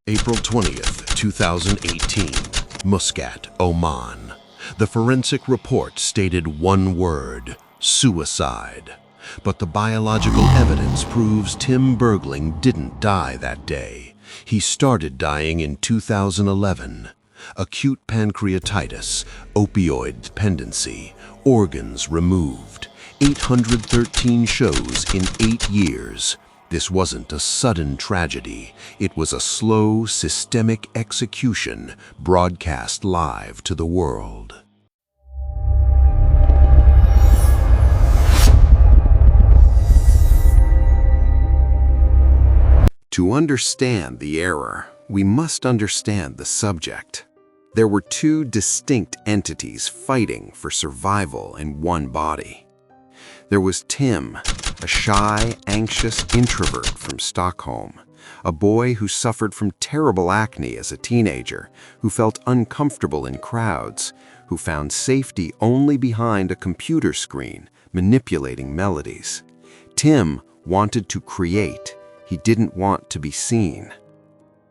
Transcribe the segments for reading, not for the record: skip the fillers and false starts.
April 20th, 2018, Muscat, Oman. The forensic report stated one word: suicide. But the biological evidence proves Tim Bergling didn't die that day. He started dying in 2011. Acute pancreatitis, opioid dependency, organs removed, 813 shows in 8 years. This wasn't a sudden tragedy. It was a slow, systemic execution broadcast live to the world. To understand the error, we must understand the subject. There were two distinct entities fighting for survival in one body. There was Tim, a shy, anxious introvert from Stockholm, a boy who suffered from terrible acne as a teenager, who felt uncomfortable in crowds, who found safety only behind a computer screen, manipulating melodies. Tim wanted to create. He didn't want to be seen.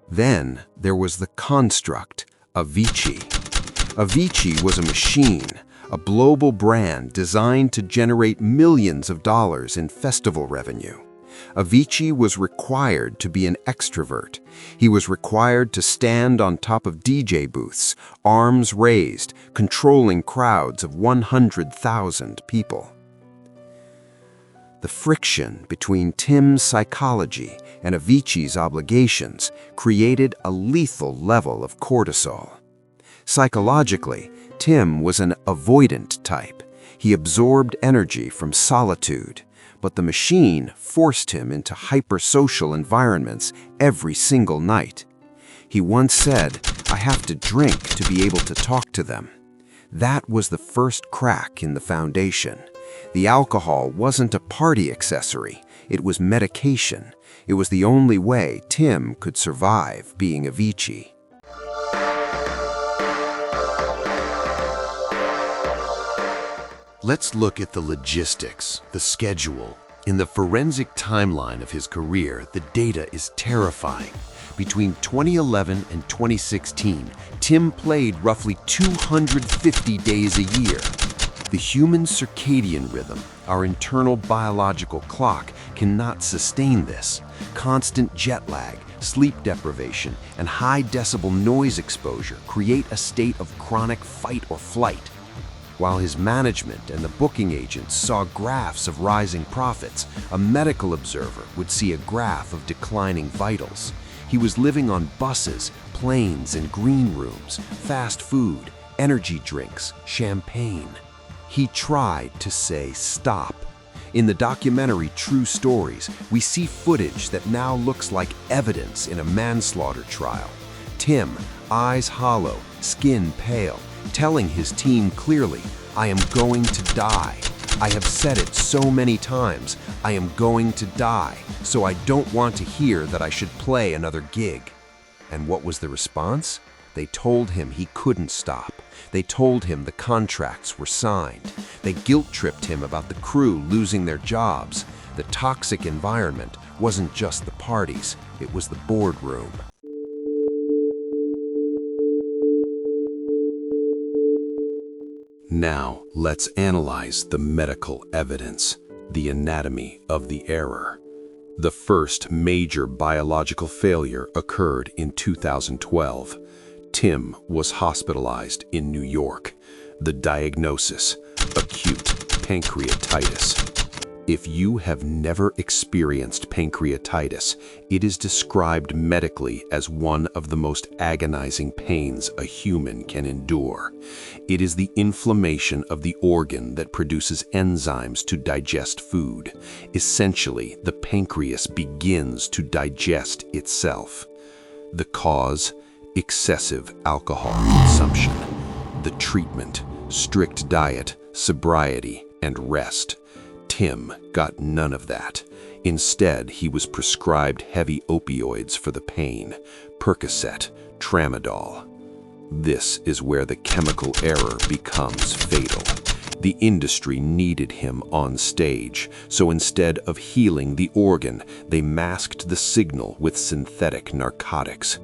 Then there was the construct, Avicii. Avicii was a machine, a global brand designed to generate millions of dollars in festival revenue. Avicii was required to be an extrovert. He was required to stand on top of DJ booths, arms raised, controlling crowds of 100,000 people. The friction between Tim's psychology and Avicii's obligations created a lethal level of cortisol. Psychologically, Tim was an avoidant type. He absorbed energy from solitude, but the machine forced him into hypersocial environments every single night. He once said, "I have to drink to be able to talk to them." That was the first crack in the foundation. The alcohol wasn't a party accessory, it was medication. It was the only way Tim could survive being Avicii. Let's look at the logistics, the schedule. In the forensic timeline of his career, the data is terrifying. Between 2011 and 2016, Tim played roughly 250 days a year. The human circadian rhythm, our internal biological clock, cannot sustain this. Constant jet lag, sleep deprivation, and high decibel noise exposure create a state of chronic fight or flight. While his management and the booking agents saw graphs of rising profits, a medical observer would see a graph of declining vitals. He was living on buses, planes, and green rooms, fast food, energy drinks, champagne. He tried to say stop. In the documentary True Stories, we see footage that now looks like evidence in a manslaughter trial. Tim, eyes hollow, skin pale, telling his team clearly, "I am going to die. I have said it so many times. I am going to die, so I don't want to hear that I should play another gig." And what was the response? They told him he couldn't stop. They told him the contracts were signed. They guilt-tripped him about the crew losing their jobs. The toxic environment wasn't just the parties, it was the boardroom. Now, let's analyze the medical evidence, the anatomy of the error. The first major biological failure occurred in 2012. Tim was hospitalized in New York. The diagnosis: acute pancreatitis. If you have never experienced pancreatitis, it is described medically as one of the most agonizing pains a human can endure. It is the inflammation of the organ that produces enzymes to digest food. Essentially, the pancreas begins to digest itself. The cause: excessive alcohol consumption. The treatment: strict diet, sobriety, and rest. Tim got none of that. Instead, he was prescribed heavy opioids for the pain: Percocet, Tramadol. This is where the chemical error becomes fatal. The industry needed him on stage, so instead of healing the organ, they masked the signal with synthetic narcotics.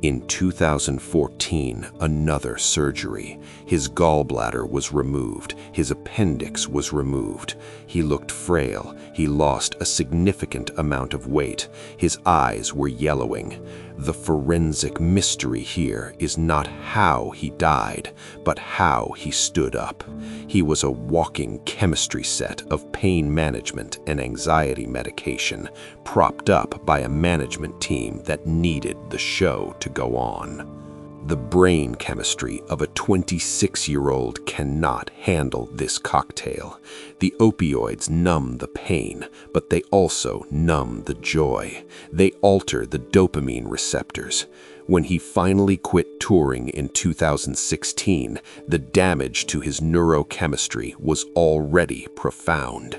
In 2014, another surgery. His gallbladder was removed, his appendix was removed. He looked frail, he lost a significant amount of weight, his eyes were yellowing. The forensic mystery here is not how he died, but how he stood up. He was a walking chemistry set of pain management and anxiety medication, propped up by a management team that needed the show to go on. The brain chemistry of a 26-year-old cannot handle this cocktail. The opioids numb the pain, but they also numb the joy. They alter the dopamine receptors. When he finally quit touring in 2016, the damage to his neurochemistry was already profound.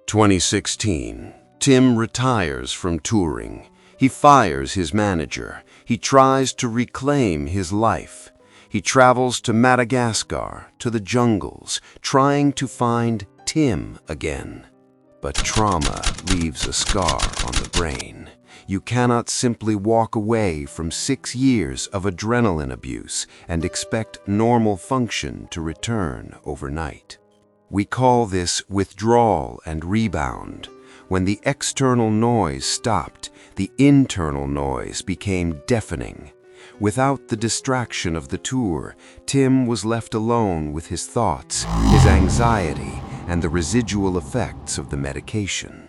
2016. Tim retires from touring. He fires his manager. He tries to reclaim his life. He travels to Madagascar, to the jungles, trying to find Tim again. But trauma leaves a scar on the brain. You cannot simply walk away from 6 years of adrenaline abuse and expect normal function to return overnight. We call this withdrawal and rebound. When the external noise stopped, the internal noise became deafening. Without the distraction of the tour, Tim was left alone with his thoughts, his anxiety, and the residual effects of the medication.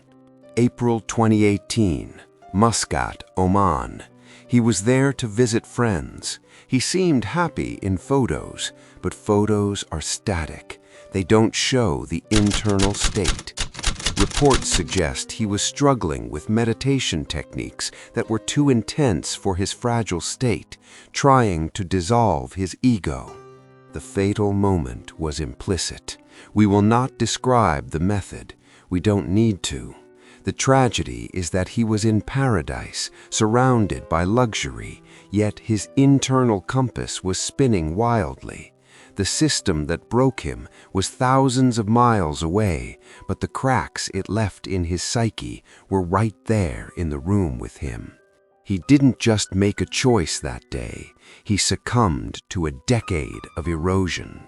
April 2018, Muscat, Oman. He was there to visit friends. He seemed happy in photos, but photos are static. They don't show the internal state. Reports suggest he was struggling with meditation techniques that were too intense for his fragile state, trying to dissolve his ego. The fatal moment was implicit. We will not describe the method. We don't need to. The tragedy is that he was in paradise, surrounded by luxury, yet his internal compass was spinning wildly. The system that broke him was thousands of miles away, but the cracks it left in his psyche were right there in the room with him. He didn't just make a choice that day, he succumbed to a decade of erosion.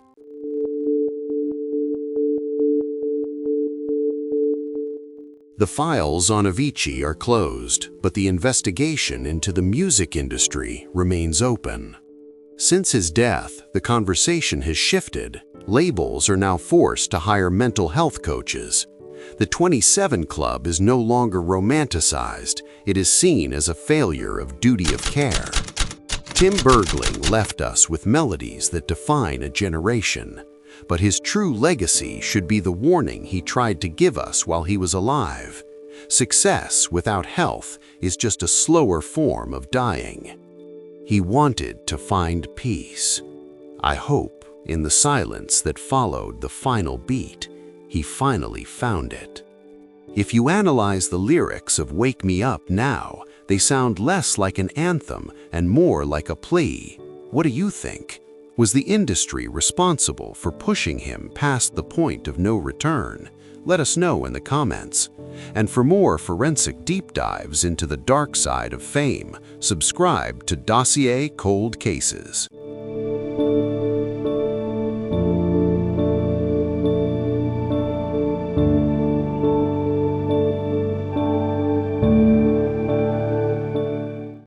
The files on Avicii are closed, but the investigation into the music industry remains open. Since his death, the conversation has shifted. Labels are now forced to hire mental health coaches. The 27 Club is no longer romanticized. It is seen as a failure of duty of care. Tim Bergling left us with melodies that define a generation. But his true legacy should be the warning he tried to give us while he was alive. Success without health is just a slower form of dying. He wanted to find peace. I hope, in the silence that followed the final beat, he finally found it. If you analyze the lyrics of Wake Me Up Now, they sound less like an anthem and more like a plea. What do you think? Was the industry responsible for pushing him past the point of no return? Let us know in the comments. And for more forensic deep dives into the dark side of fame, subscribe to Dossier Cold Cases.